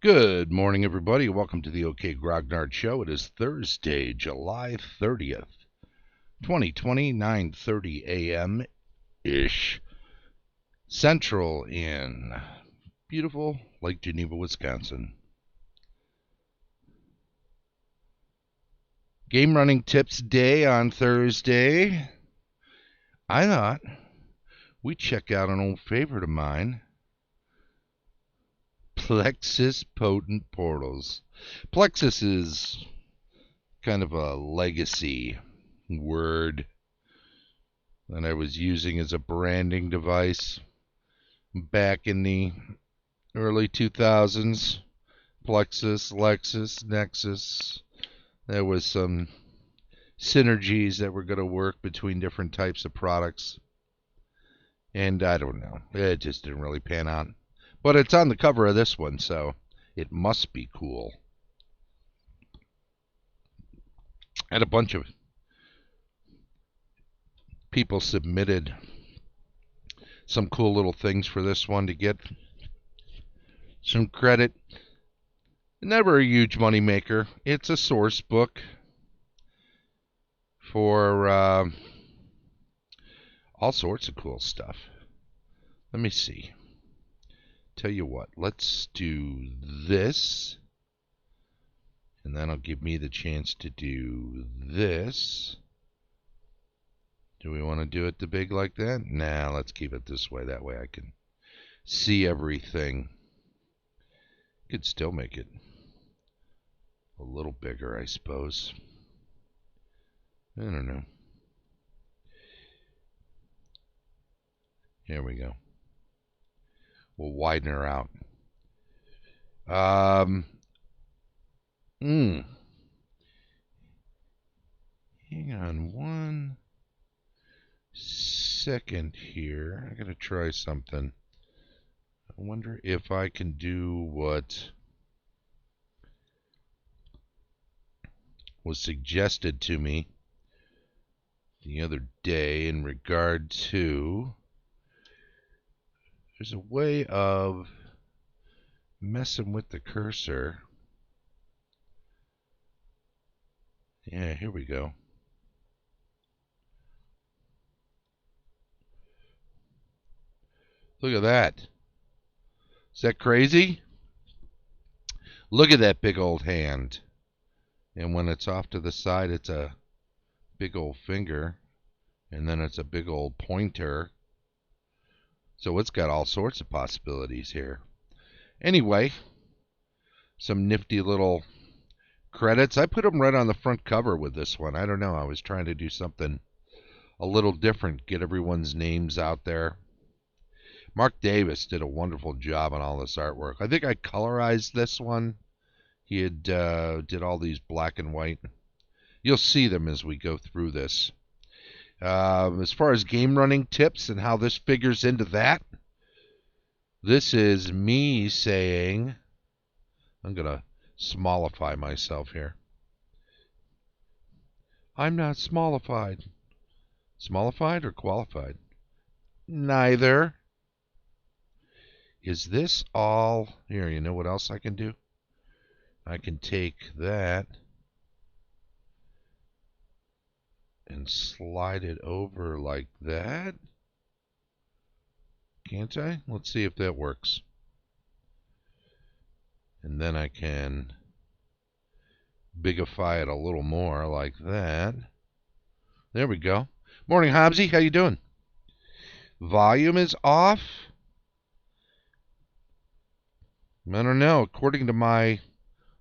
Good morning, everybody. Welcome to the OK Grognard Show. It is Thursday, July 30th, 2020, 9:30 a.m.-ish, Central in beautiful Lake Geneva, Wisconsin. Game running tips day on Thursday. I thought we'd check out an old favorite of mine, Plexus Potent Portals. Plexus is kind of a legacy word that I was using as a branding device back in the early 2000s. Plexus, Lexus, Nexus. There was some synergies that were going to work between different types of products. And I don't know. It just didn't really pan out. But it's on the cover of this one, so it must be cool. I had a bunch of people submitted some cool little things for this one to get some credit. Never a huge money maker. It's a source book for all sorts of cool stuff. Let me see. Tell you what, let's do this, and that'll give me the chance to do this. Do we want to do it the big like that? Nah, let's keep it this way. That way I can see everything. Could still make it a little bigger, I suppose. I don't know. Here we go. We'll widen her out. Hang on one second here. I gotta try something. I wonder if I can do what was suggested to me the other day in regard to, there's a way of messing with the cursor. Yeah, here we go. Look at that. Is that crazy? Look at that big old hand. And when it's off to the side, it's a big old finger. And then it's a big old pointer. So it's got all sorts of possibilities here. Anyway, some nifty little credits. I put them right on the front cover with this one. I don't know. I was trying to do something a little different. Get everyone's names out there. Mark Davis did a wonderful job on all this artwork. I think I colorized this one. He had did all these black and white. You'll see them as we go through this. As far as game running tips and how this figures into that, this is me saying, I'm going to smallify myself here. I'm not smallified. Smallified or qualified? Neither. Is this all? Here, you know what else I can do? I can take that and slide it over like that. Can't I? Let's see if that works. And then I can bigify it a little more like that. There we go. Morning, Hobbsy. How you doing? Volume is off. I don't know. According to my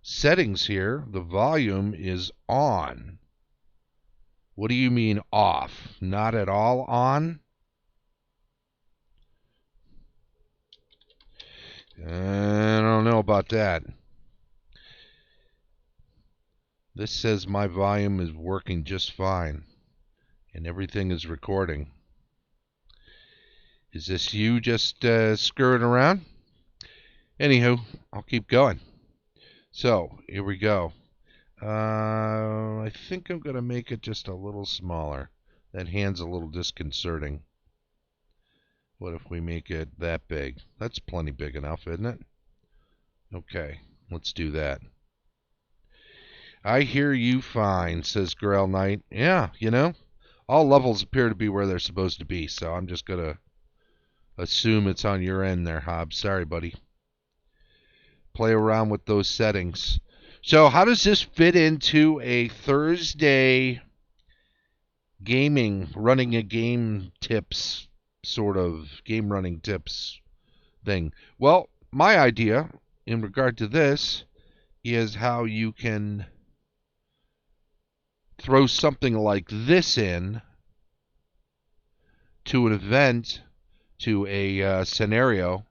settings here, the volume is on. What do you mean off? Not at all on? I don't know about that. This says my volume is working just fine and everything is recording. Is this you just screwing around? Anywho, I'll keep going. So, here we go. I think I'm going to make it just a little smaller. That hand's a little disconcerting. What if we make it that big? That's plenty big enough, isn't it? Okay. Let's do that. I hear you fine, says Grail Knight. Yeah, all levels appear to be where they're supposed to be, so I'm just going to assume it's on your end there, Hobbs. Sorry, buddy. Play around with those settings. So how does this fit into a Thursday gaming, running a game tips, sort of game running tips thing? Well, my idea in regard to this is how you can throw something like this in to an event, to a scenario,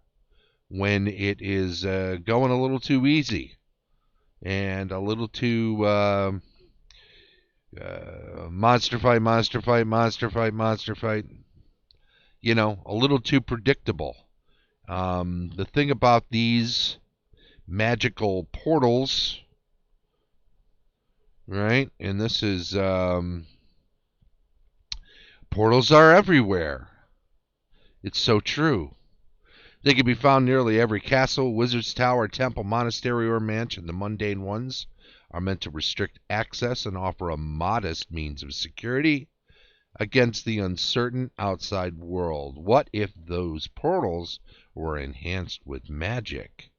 when it is going a little too easy and a little too monster fight, monster fight, monster fight, monster fight, a little too predictable. The thing about these magical portals, right? And this is portals are everywhere. It's so true. They can be found nearly every castle, wizard's tower, temple, monastery, or mansion. The mundane ones are meant to restrict access and offer a modest means of security against the uncertain outside world. What if those portals were enhanced with magic?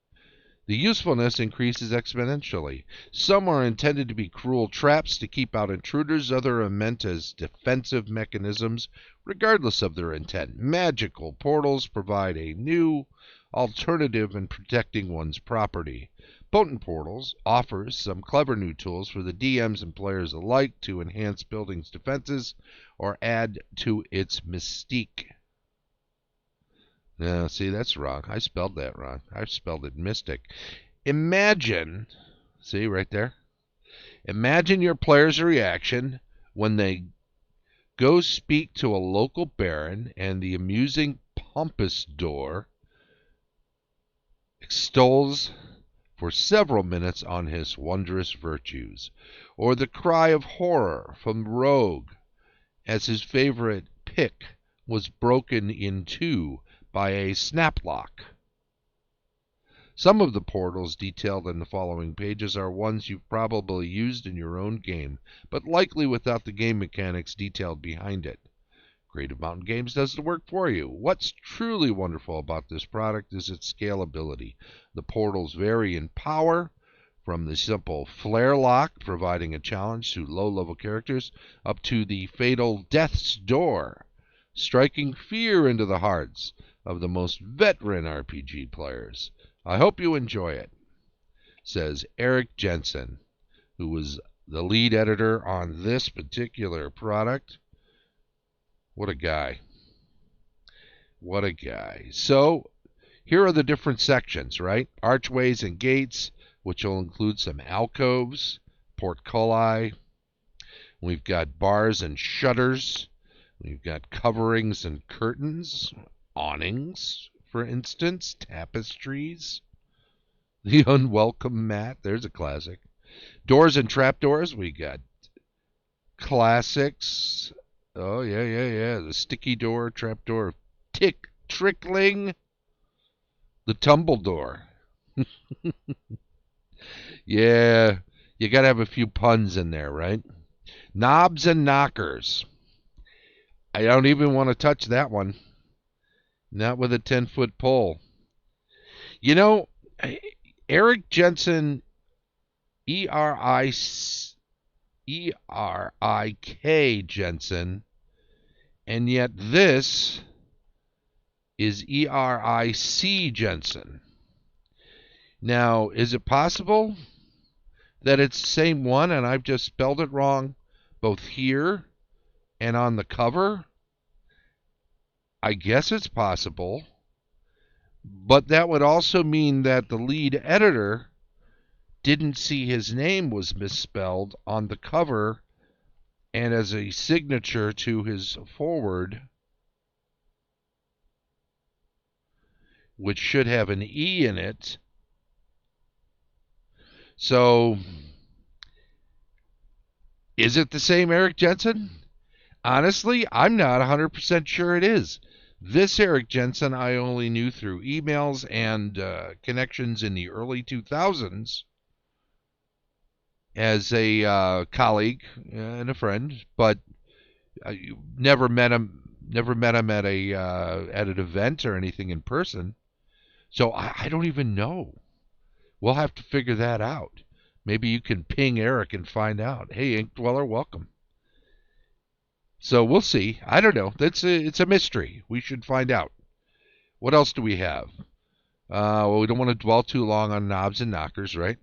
The usefulness increases exponentially. Some are intended to be cruel traps to keep out intruders. Others are meant as defensive mechanisms, regardless of their intent. Magical portals provide a new alternative in protecting one's property. Potent Portals offers some clever new tools for the DMs and players alike to enhance buildings' defenses or add to its mystique. No, see, that's wrong. I spelled that wrong. I spelled it mystic. Imagine, see right there? Imagine your player's reaction when they go speak to a local baron and the amusing pompadour extols for several minutes on his wondrous virtues, or the cry of horror from the rogue as his favorite pick was broken in two by a snaplock. Some of the portals detailed in the following pages are ones you've probably used in your own game, but likely without the game mechanics detailed behind it. Creative Mountain Games does the work for you. What's truly wonderful about this product is its scalability. The portals vary in power, from the simple flare lock, providing a challenge to low-level characters, up to the fatal Death's Door, striking fear into the hearts of the most veteran RPG players. I hope you enjoy it, says Eric Jensen, who was the lead editor on this particular product. What a guy. What a guy. So, here are the different sections, right? Archways and gates, which will include some alcoves, portculli. We've got bars and shutters. We've got coverings and curtains, awnings, for instance, tapestries. The unwelcome mat, there's a classic. Doors and trapdoors, we got classics. Oh, yeah. The sticky door, trapdoor, trickling, the tumble door. Yeah, you got to have a few puns in there, right? Knobs and knockers. I don't even want to touch that one. Not with a 10-foot pole. Eric Jensen, E-R-I-K Jensen, and yet this is E-R-I-C Jensen. Now, is it possible that it's the same one and I've just spelled it wrong both here and on the cover? I guess it's possible. But that would also mean that the lead editor didn't see his name was misspelled on the cover and as a signature to his forward, which should have an E in it. So, is it the same Eric Jensen? Honestly, I'm not 100% sure it is. This Eric Jensen I only knew through emails and connections in the early 2000s as a colleague and a friend, but I never met him. Never met him at an event or anything in person. So I don't even know. We'll have to figure that out. Maybe you can ping Eric and find out. Hey, Ink Dweller, welcome. So we'll see. I don't know. It's a mystery. We should find out. What else do we have? Well, we don't want to dwell too long on knobs and knockers, right?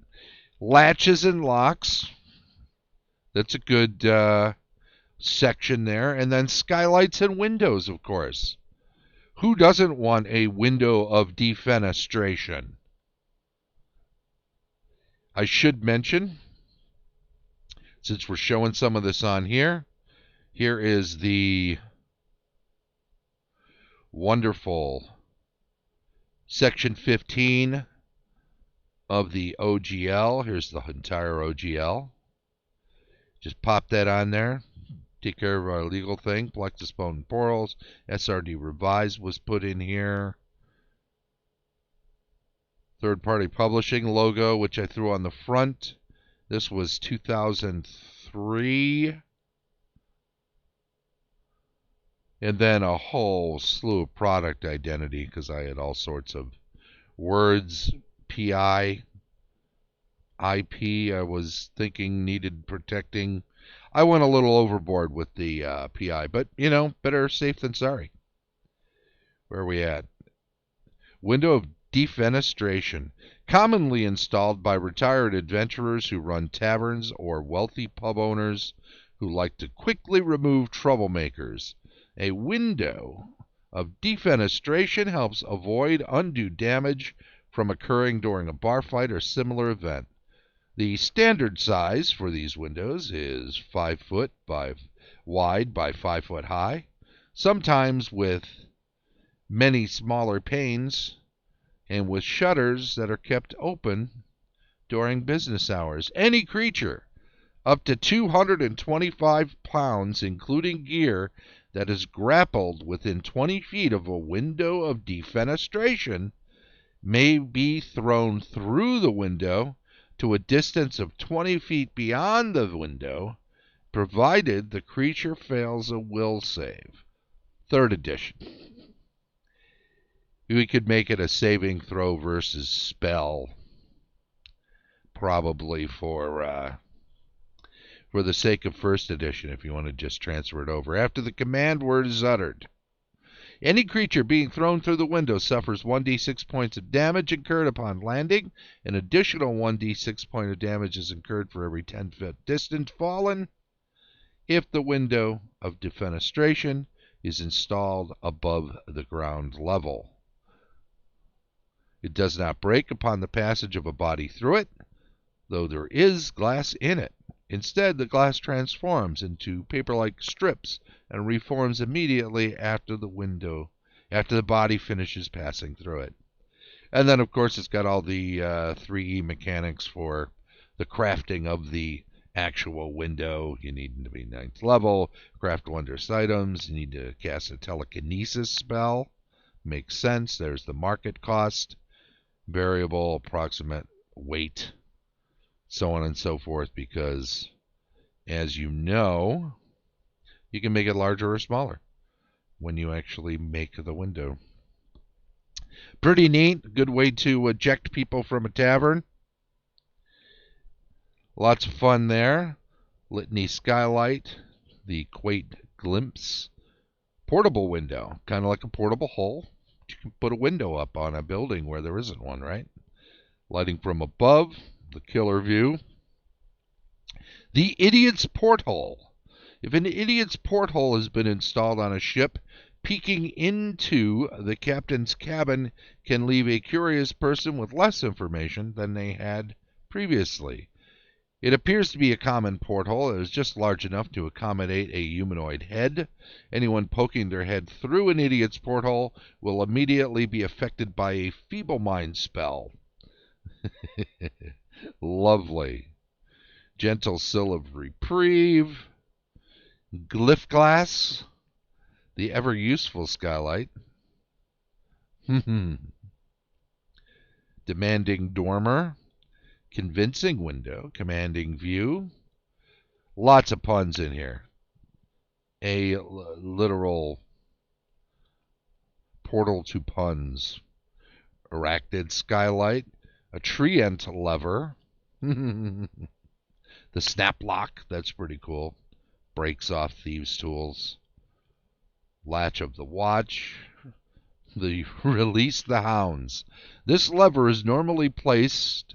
Latches and locks. That's a good section there. And then skylights and windows, of course. Who doesn't want a window of defenestration? I should mention, since we're showing some of this on here, here is the wonderful section 15 of the OGL. Here's the entire OGL. Just pop that on there. Take care of our legal thing. Plexus bone and portals. SRD revised was put in here. Third-party publishing logo, which I threw on the front. This was 2003. And then a whole slew of product identity, because I had all sorts of words, PI, IP I was thinking needed protecting. I went a little overboard with the PI, but, better safe than sorry. Where are we at? Window of defenestration. Commonly installed by retired adventurers who run taverns or wealthy pub owners who like to quickly remove troublemakers. A window of defenestration helps avoid undue damage from occurring during a bar fight or similar event. The standard size for these windows is 5 foot wide by 5 foot high, sometimes with many smaller panes and with shutters that are kept open during business hours. Any creature up to 225 pounds, including gear, that is grappled within 20 feet of a window of defenestration may be thrown through the window to a distance of 20 feet beyond the window, provided the creature fails a will save. 3rd edition. We could make it a saving throw versus spell, probably for the sake of 1st edition, if you want to just transfer it over. After the command word is uttered, any creature being thrown through the window suffers 1d6 points of damage incurred upon landing. An additional 1d6 point of damage is incurred for every 10-foot distance fallen if the window of defenestration is installed above the ground level. It does not break upon the passage of a body through it, though there is glass in it. Instead, the glass transforms into paper-like strips and reforms immediately after the body finishes passing through it. And then, of course, it's got all the 3E mechanics for the crafting of the actual window. You need to be 9th level, craft wondrous items, you need to cast a telekinesis spell. Makes sense. There's the market cost, variable, approximate weight, so on and so forth, because, as you know, you can make it larger or smaller when you actually make the window. Pretty neat. Good way to eject people from a tavern. Lots of fun there. Litany skylight, the quaint glimpse. Portable window, kind of like a portable hole. You can put a window up on a building where there isn't one, right? Lighting from above, the killer view. The idiot's porthole. If an idiot's porthole has been installed on a ship, peeking into the captain's cabin can leave a curious person with less information than they had previously. It appears to be a common porthole. It is just large enough to accommodate a humanoid head. Anyone poking their head through an idiot's porthole will immediately be affected by a feeble mind spell. Lovely. Gentle Sill of Reprieve. Glyph Glass. The ever-useful skylight. Demanding dormer. Convincing window. Commanding view. Lots of puns in here. A literal portal to puns. Arachnid skylight. A treant lever. The snap lock. That's pretty cool. Breaks off thieves' tools. Latch of the watch. The release the hounds. This lever is normally placed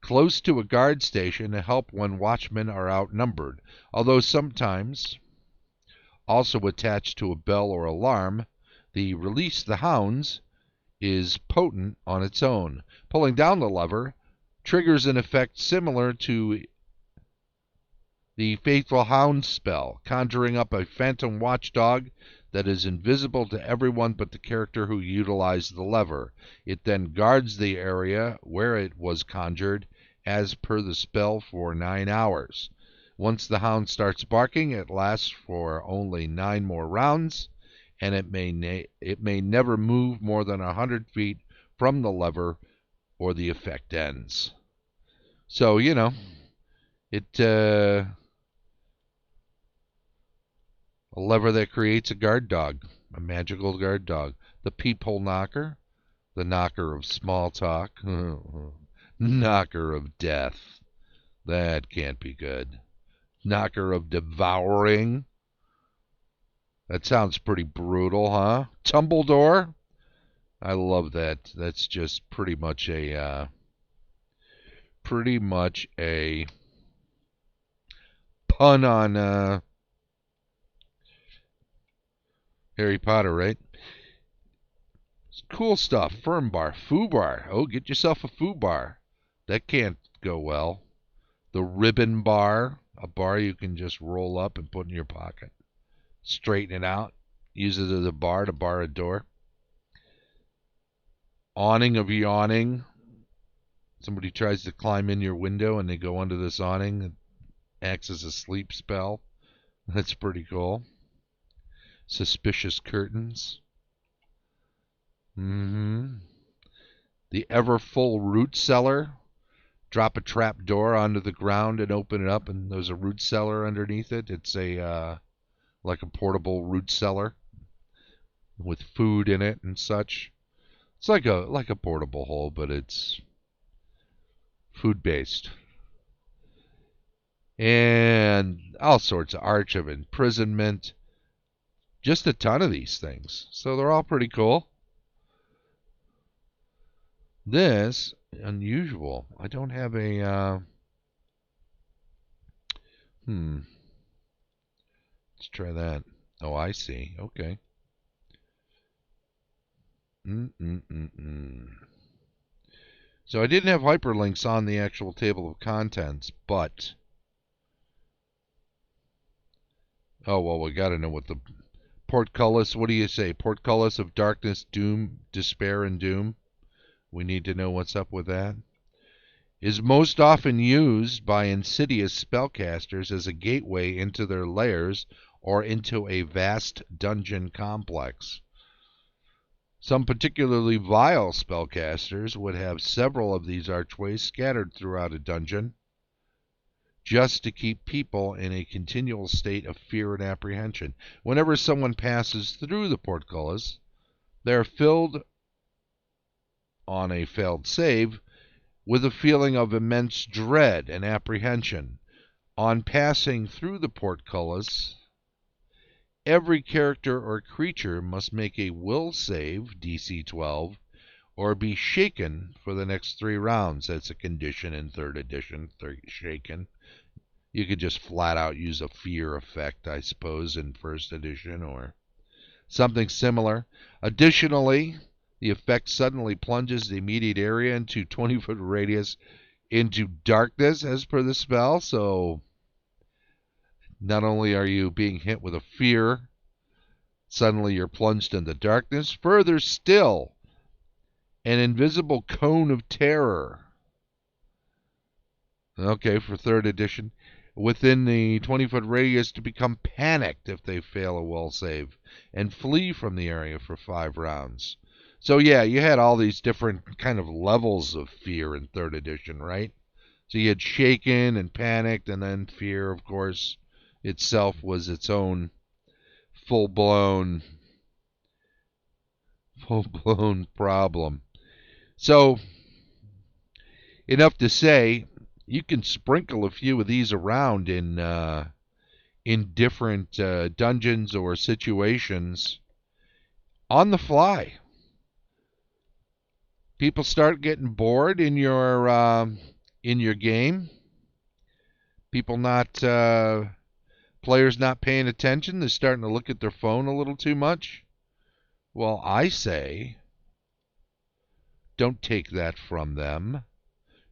close to a guard station to help when watchmen are outnumbered, although sometimes also attached to a bell or alarm. The release the hounds is potent on its own. Pulling down the lever triggers an effect similar to the Faithful Hound spell, conjuring up a phantom watchdog that is invisible to everyone but the character who utilized the lever. It then guards the area where it was conjured as per the spell for 9 hours. Once the hound starts barking, it lasts for only 9 more rounds, and it may never move more than 100 feet from the lever or the effect ends. So, a lever that creates a guard dog, a magical guard dog. The peephole knocker, the knocker of small talk, knocker of death. That can't be good. Knocker of devouring. That sounds pretty brutal, huh? Tumble door. I love that. That's just pretty much a pun on Harry Potter, right? Cool stuff. Firm bar. Foo bar. Oh, get yourself a foo bar. That can't go well. The ribbon bar. A bar you can just roll up and put in your pocket. Straighten it out. Use it as a bar to bar a door. Awning of yawning. Somebody tries to climb in your window and they go under this awning. It acts as a sleep spell. That's pretty cool. Suspicious curtains. The ever full root cellar. Drop a trap door onto the ground and open it up, and there's a root cellar underneath it. It's like a portable root cellar with food in it and such. It's like a portable hole, but it's food based. And all sorts of arch of imprisonment. Just a ton of these things. So they're all pretty cool. This, unusual. I don't have a, let's try that. Oh, I see. Okay. So I didn't have hyperlinks on the actual table of contents, but... Oh, well, we got to know what the... Portcullis, what do you say? Portcullis of darkness, doom, despair, and doom. We need to know what's up with that. Is most often used by insidious spellcasters as a gateway into their lairs or into a vast dungeon complex. Some particularly vile spellcasters would have several of these archways scattered throughout a dungeon, just to keep people in a continual state of fear and apprehension. Whenever someone passes through the portcullis, they are filled, on a failed save, with a feeling of immense dread and apprehension. On passing through the portcullis, every character or creature must make a will save, DC 12, or be shaken for the next 3 rounds. That's a condition in 3rd edition, shaken. You could just flat out use a fear effect, I suppose, in 1st edition, or something similar. Additionally, the effect suddenly plunges the immediate area into 20-foot radius into darkness as per the spell. So not only are you being hit with a fear, suddenly you're plunged into darkness. Further still, an invisible cone of terror. Okay, for 3rd edition. within the 20-foot radius to become panicked if they fail a will save and flee from the area for 5 rounds. So yeah, you had all these different kind of levels of fear in 3rd edition, right? So you had shaken and panicked, and then fear, of course, itself was its own full-blown problem. So enough to say, you can sprinkle a few of these around in different dungeons or situations on the fly. People start getting bored in your game. People not players not paying attention. They're starting to look at their phone a little too much. Well, I say, don't take that from them.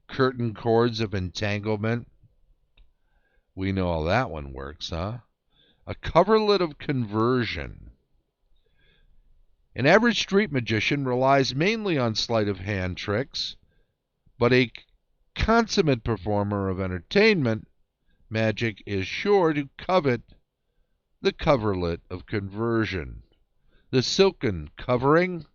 Curtain cords of entanglement. We know how that one works, huh? A coverlet of conversion. An average street magician relies mainly on sleight of hand tricks, but a consummate performer of entertainment magic is sure to covet the coverlet of conversion. The silken covering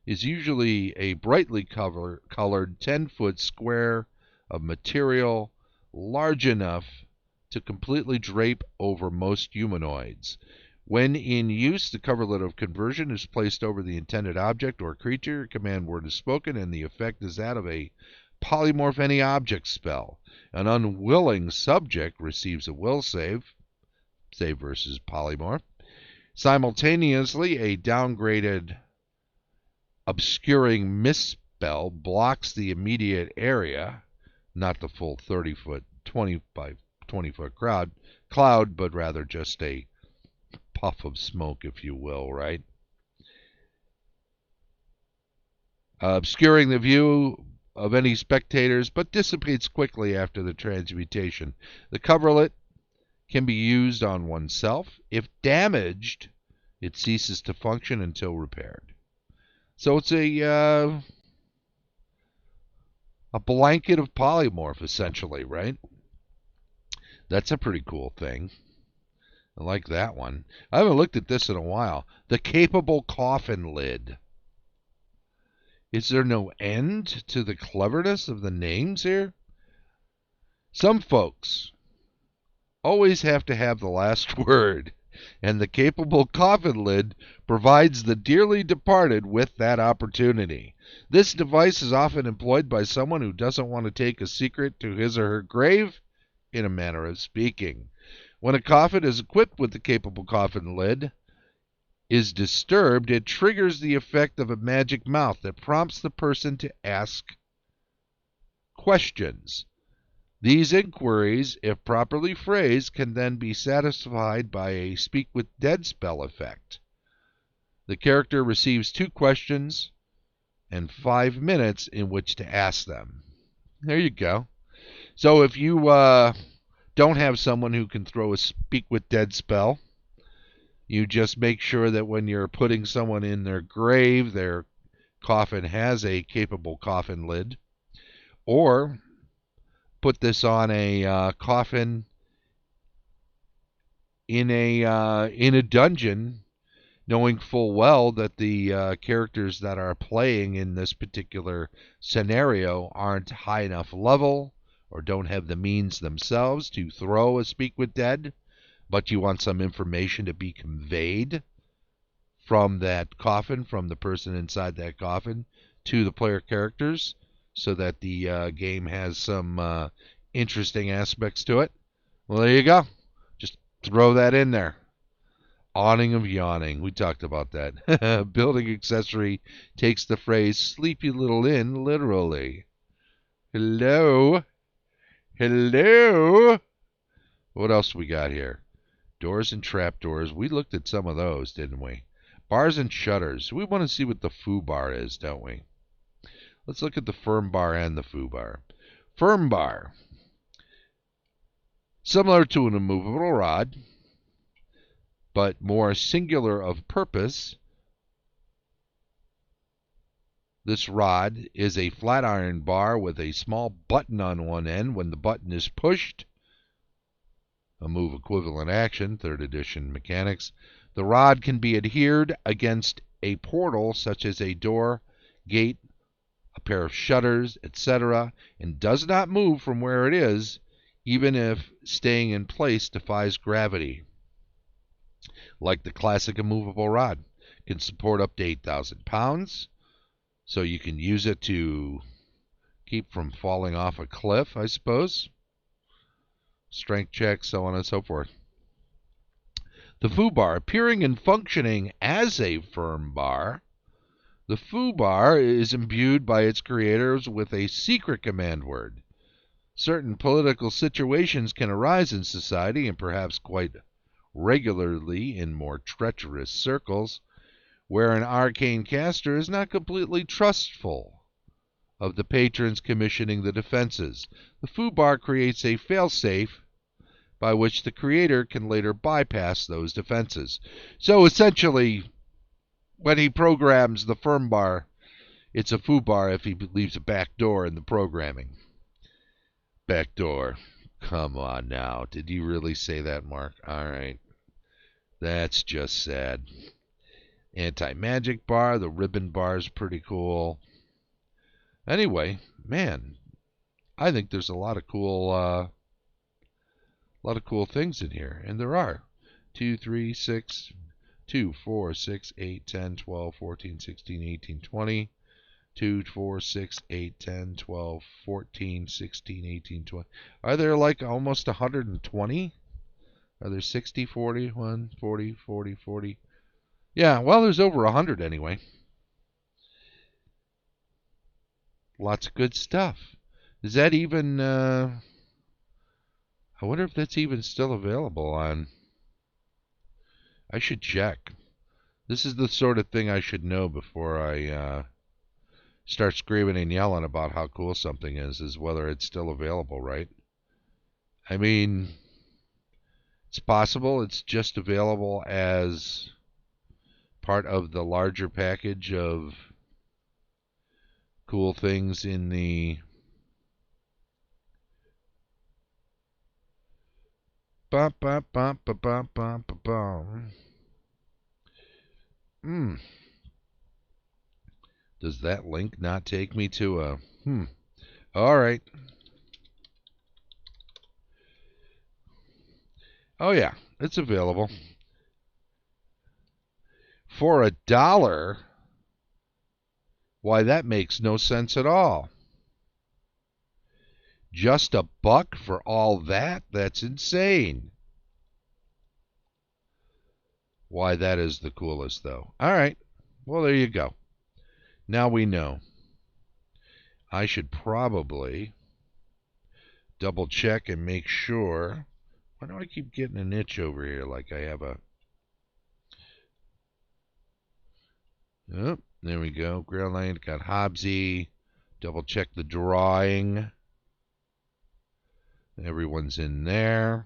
is usually a brightly colored 10-foot square of material large enough to completely drape over most humanoids. When in use, the coverlet of conversion is placed over the intended object or creature. A command word is spoken, and the effect is that of a polymorph any object spell. An unwilling subject receives a will save versus polymorph. Simultaneously, a downgraded obscuring misspell blocks the immediate area, not the full 30-foot, 20 by 20-foot cloud, but rather just a puff of smoke, if you will, right? Obscuring the view of any spectators, but dissipates quickly after the transmutation. The coverlet can be used on oneself. If damaged, it ceases to function until repaired. So it's a blanket of polymorph, essentially, right? That's a pretty cool thing. I like that one. I haven't looked at this in a while. The capable coffin lid. Is there no end to the cleverness of the names here? Some folks always have to have the last word, and the capable coffin lid provides the dearly departed with that opportunity. This device is often employed by someone who doesn't want to take a secret to his or her grave, in a manner of speaking. When a coffin is equipped with the capable coffin lid is disturbed, it triggers the effect of a magic mouth that prompts the person to ask questions. These inquiries, if properly phrased, can then be satisfied by a speak with dead spell effect. The character receives 2 questions and 5 minutes in which to ask them. There you go. So if you don't have someone who can throw a speak with dead spell, you just make sure that when you're putting someone in their grave, their coffin has a capable coffin lid, or put this on a coffin in a dungeon, knowing full well that the characters that are playing in this particular scenario aren't high enough level or don't have the means themselves to throw a speak with dead, but you want some information to be conveyed from that coffin, from the person inside that coffin, to the player characters, so that the game has some interesting aspects to it. Well, there you go. Just throw that in there. Awning of yawning. We talked about that. Building accessory takes the phrase sleepy little inn literally. Hello? Hello? What else we got here? Doors and trapdoors. We looked at some of those, didn't we? Bars and shutters. We want to see what the foo bar is, don't we? Let's look at the firm bar and the foo bar. Firm bar. Similar to an immovable rod, but more singular of purpose. This rod is a flat iron bar with a small button on one end. When the button is pushed, a move equivalent action, 3rd edition mechanics. The rod can be adhered against a portal such as a door, gate, a pair of shutters, etc., and does not move from where it is, even if staying in place defies gravity. Like the classic immovable rod, can support up to 8,000 pounds, so you can use it to keep from falling off a cliff, I suppose. Strength check, so on and so forth. The foo bar, appearing and functioning as a firm bar, the foo bar is imbued by its creators with a secret command word. Certain political situations can arise in society, and perhaps quite regularly in more treacherous circles, where an arcane caster is not completely trustful of the patrons commissioning the defenses. The foo bar creates a failsafe by which the creator can later bypass those defenses. So essentially, when he programs the firm bar, it's a foo bar if he leaves a back door in the programming. Back door. Come on now. Did you really say that, Mark? All right. That's just sad. Anti-magic bar. The ribbon bar is pretty cool. Anyway, man, I think there's a lot of cool things in here, and there are 2, 3, 6, 2, 4, 6, 8, 10, 12, 14, 16, 18, 20. 2, 4, 6, 8, 10, 12, 14, 16, 18, 20. Are there like almost 120? Are there 60, 40, 1, 40, 40, 40? Yeah, well, there's over 100 anyway. Lots of good stuff. Is that even... I wonder if that's even still available on... I should check. This is the sort of thing I should know before I start screaming and yelling about how cool something is whether it's still available, right? I mean, it's possible it's just available as part of the larger package of cool things in the Does that link not take me to a... All right. Oh, yeah. It's available. For $1? Why, that makes no sense at all. Just $1 for all that? That's insane. Why, that is the coolest, though. All right. Well, there you go. Now we know. I should probably double check and make sure. Why do I keep getting an itch over here like I have a... Oh, there we go. Grail Lane, got Hobbsy. Double check the drawing. Everyone's in there.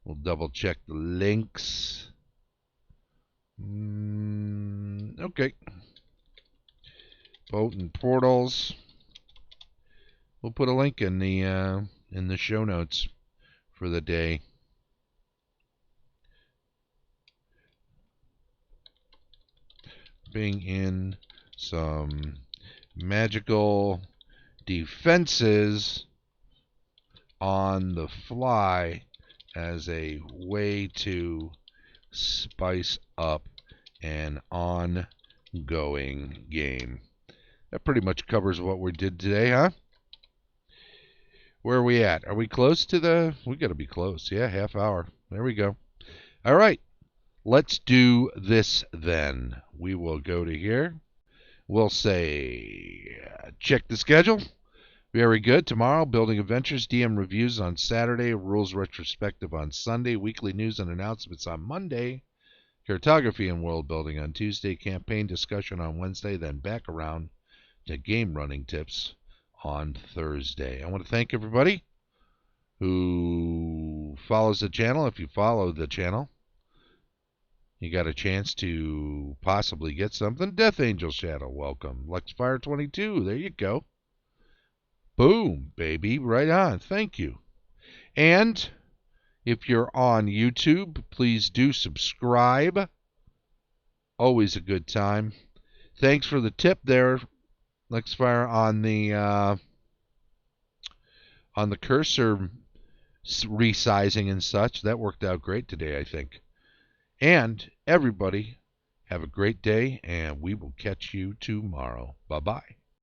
We'll double check the links. Okay. Boat and portals. We'll put a link in the show notes for the day. Bring in some magical defenses on the fly as a way to spice up an ongoing game. That pretty much covers what we did today, huh? Where are we at? Are we close to the... We got to be close. Yeah, half hour. There we go. All right. Let's do this then. We will go to here. We'll say check the schedule. Very good. Tomorrow, Building Adventures, DM reviews on Saturday, rules retrospective on Sunday, weekly news and announcements on Monday, cartography and world building on Tuesday, campaign discussion on Wednesday, then back around to game running tips on Thursday. I want to thank everybody who follows the channel. If you follow the channel, you got a chance to possibly get something. Death Angel Shadow, welcome. Lexfire22, there you go. Boom, baby, right on. Thank you. And If you're on YouTube, please do subscribe. Always a good time. Thanks for the tip there, Lexfire, on the cursor resizing and such. That worked out great today, I think. And everybody, have a great day, and we will catch you tomorrow. Bye-bye.